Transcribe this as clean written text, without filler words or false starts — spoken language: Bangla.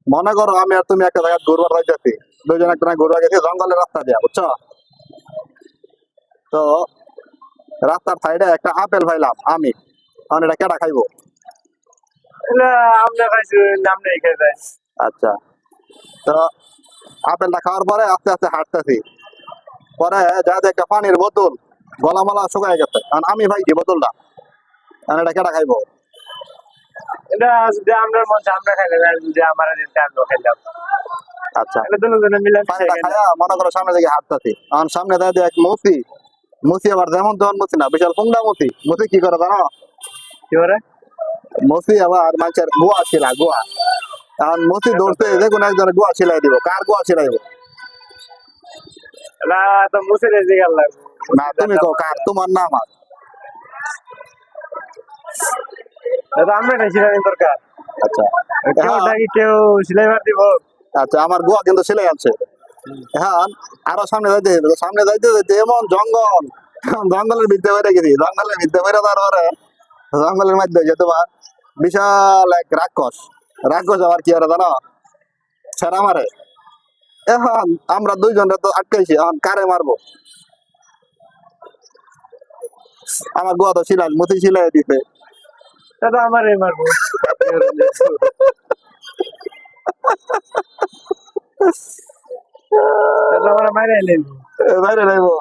মনে করো আমি আর তুমি একটা জায়গায় ঘুরবার যাইতেছি, দুইজন একটা ঘুরবার গেছি জঙ্গলের রাস্তা দিয়া, বুঝছো? তো রাস্তার সাইডে একটা আপেল পাইলাম আমি, এখন এটা কেটা খাইবো? এটা আমরা খাইছি, নাম নেই খেয়ে যায়। আচ্ছা, তো আপেলটা খাওয়ার পরে আস্তে আস্তে হাঁটতেছি, পরে যা যে একটা পানির বোতল গলা মালা শুকায় গেছে, কারণ আমি ভাই কি বোতলটা, এখন এটা কেটা খাইবো? এটা যদি আমরা মন চায় আমরা খাইলে যদি আমার আমরা খাইলাম, আচ্ছা, এটা দুজনে মিলে পানিটা খাইয়া মনে করো সামনে দিকে হাঁটতেছি, এখন সামনে দেয় এক মুসি, মুসি আবার যেমন তেমন মুসি না, বিশাল পুংডা মুসি। মুসি কি করে জানো? কি করে মুসি আবার মানুষের গোয়া ছিলা, গোয়া। এখন মুসি ধরতে যে কোনো একজনের গোয়া ছিলাই দিব, কার গোয়া ছিলাইব? না তো মুছে রেজি গেল না তুমি কো কার, তোমার না আমার? এটা আমরা খাইছি না দরকার। আচ্ছা কেউ নাকি কেউ সিলাই মার দিব। আচ্ছা, আমার গোয়া কিন্তু সিলাই আছে। হ্যাঁ, আরো সামনে যাইতে হবে, সামনে যাইতে যাইতে এমন জঙ্গল, জঙ্গলের ভিতরে বেড়ে গেছি, জঙ্গলের ভিতরে বেড়ে তারপরে জঙ্গলের মধ্যে যে তোমার বিশাল এক রাক্ষস, রাক্ষস আবার কি আর জানো, ছেড়া মারে। এখন আমরা দুইজনে তো আটকাইছি, এখন কারে মারবো? আমার গোয়া তো সিলাই, মতি সিলাই দিতে। দাদা আমার এই মারবো। দাদা আমার মাইরে নেব। বাইরে যাইবো।